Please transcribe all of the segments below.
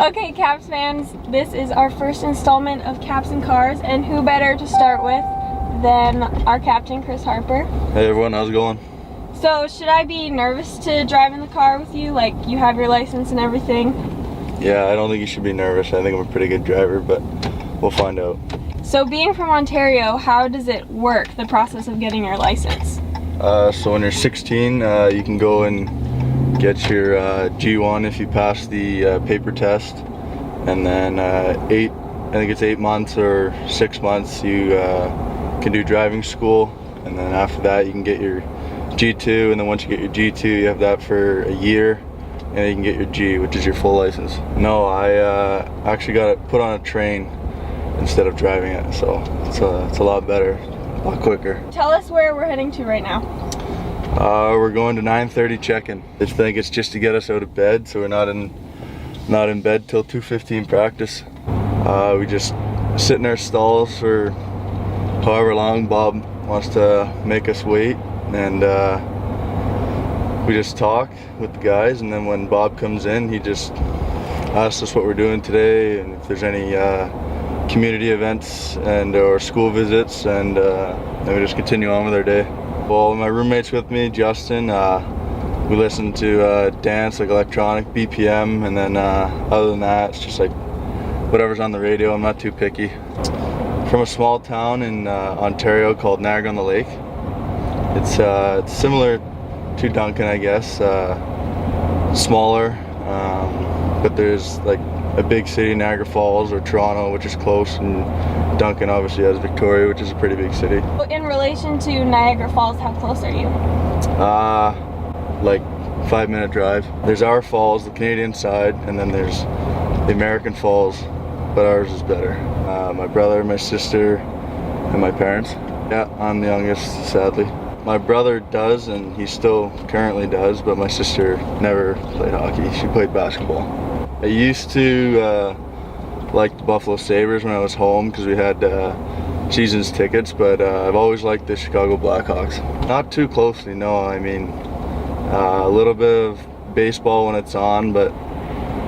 Okay, Caps fans, this is our first installment of Caps and Cars, and who better to start with than our captain, Chris Harpur. Hey everyone, how's it going? So, should I be nervous to drive in the car with you? Like, you have your license and everything? Yeah, I don't think you should be nervous. I think I'm a pretty good driver, but we'll find out. So, being from Ontario, how does it work, the process of getting your license? So when you're 16, you can go and get your G1 if you pass the paper test, and then I think it's 8 months or 6 months, you can do driving school, and then after that you can get your G2, and then once you get your G2, you have that for a year, and then you can get your G, which is your full license. No, I actually got it put on a train instead of driving it, so it's a lot better, a lot quicker. Tell us where we're heading to right now. We're going to 9:30 check-in. I think it's just to get us out of bed, so we're not in bed till 2:15 practice. We just sit in our stalls for however long Bob wants to make us wait, and we just talk with the guys, and then when Bob comes in, he just asks us what we're doing today and if there's any community events and or school visits, and then we just continue on with our day. Well, my roommate's with me, Justin. We listen to dance, like electronic, BPM, and then other than that, it's just like whatever's on the radio. I'm not too picky. From a small town in Ontario called Niagara-on-the-Lake. It's similar to Duncan, I guess. Smaller, but there's like a big city, Niagara Falls, or Toronto, which is close, and Duncan obviously has Victoria, which is a pretty big city. In relation to Niagara Falls, how close are you? Like 5-minute drive. There's our falls, the Canadian side, and then there's the American Falls, but ours is better. My brother, my sister, and my parents. Yeah, I'm the youngest, sadly. My brother does, and he still currently does, but my sister never played hockey. She played basketball. I used to like the Buffalo Sabres when I was home because we had seasons tickets, but I've always liked the Chicago Blackhawks. Not too closely, no. I mean, a little bit of baseball when it's on, but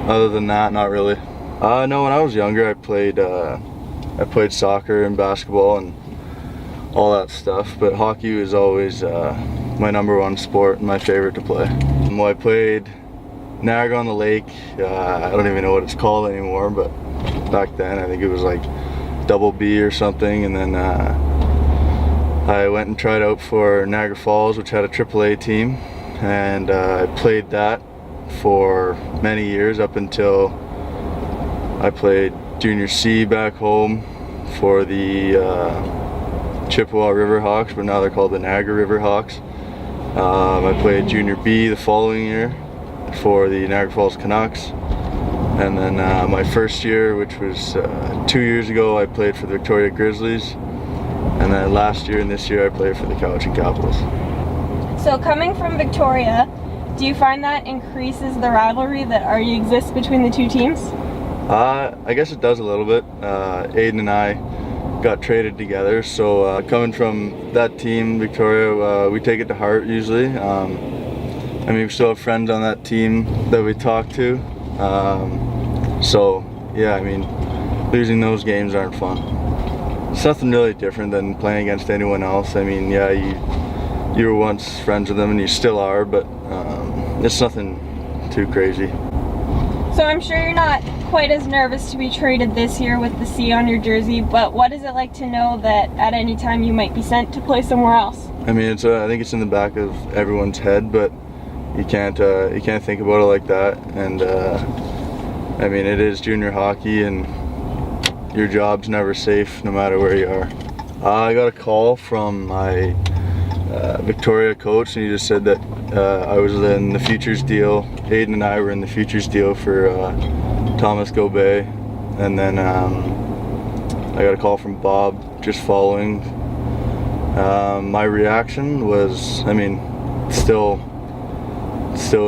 other than that, not really. No, when I was younger, I played soccer and basketball and all that stuff, but hockey was always my #1 sport and my favorite to play. Well, I played Niagara-on-the-Lake. I don't even know what it's called anymore, but back then I think it was like double B or something, and then I went and tried out for Niagara Falls, which had a AAA team, and I played that for many years up until I played Junior C back home for the Chippewa Riverhawks, but now they're called the Niagara Riverhawks. I played Junior B the following year for the Niagara Falls Canucks, and then my first year, which was 2 years ago, I played for the Victoria Grizzlies, and then last year and this year I played for the Cowichan Capitals. So coming from Victoria, do you find that increases the rivalry that already exists between the two teams? I guess it does a little bit. Aiden and I got traded together, so coming from that team, Victoria, we take it to heart usually. I mean, we still have friends on that team that we talk to. So yeah, I mean, losing those games aren't fun. It's nothing really different than playing against anyone else. I mean, yeah, you were once friends with them and you still are, but it's nothing too crazy. So I'm sure you're not quite as nervous to be traded this year with the C on your jersey, but what is it like to know that at any time you might be sent to play somewhere else? I mean, I think it's in the back of everyone's head, but you can't think about it like that. And I mean, it is junior hockey, and your job's never safe no matter where you are. I got a call from my Victoria coach, and he just said that I was in the futures deal. Aiden and I were in the futures deal for Thomas Gobet, and then I got a call from Bob just following. My reaction was, I mean, still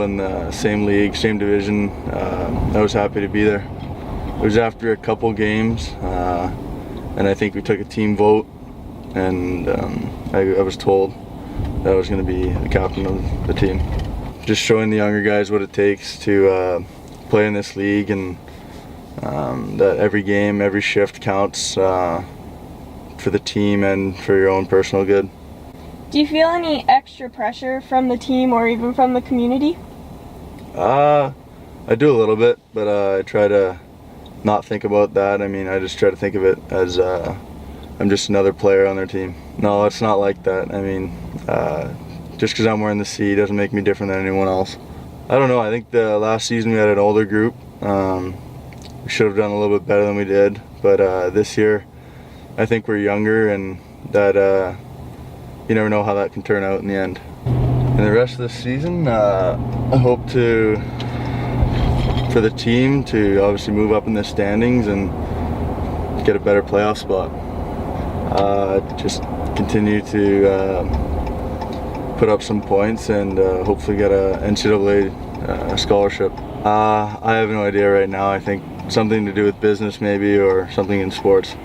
in the same league, same division. I was happy to be there. It was after a couple games, and I think we took a team vote, and I was told that I was going to be the captain of the team. Just showing the younger guys what it takes to play in this league, and that every game, every shift counts for the team and for your own personal good. Do you feel any extra pressure from the team or even from the community? I do a little bit, but I try to not think about that. I mean, I just try to think of it as I'm just another player on their team. No, it's not like that. I mean, just because I'm wearing the C doesn't make me different than anyone else. I don't know, I think the last season we had an older group. We should have done a little bit better than we did, but this year I think we're younger, and that you never know how that can turn out in the end. In the rest of the season, I hope for the team to obviously move up in the standings and get a better playoff spot. Just continue to put up some points and hopefully get a NCAA scholarship. I have no idea right now. I think something to do with business maybe, or something in sports.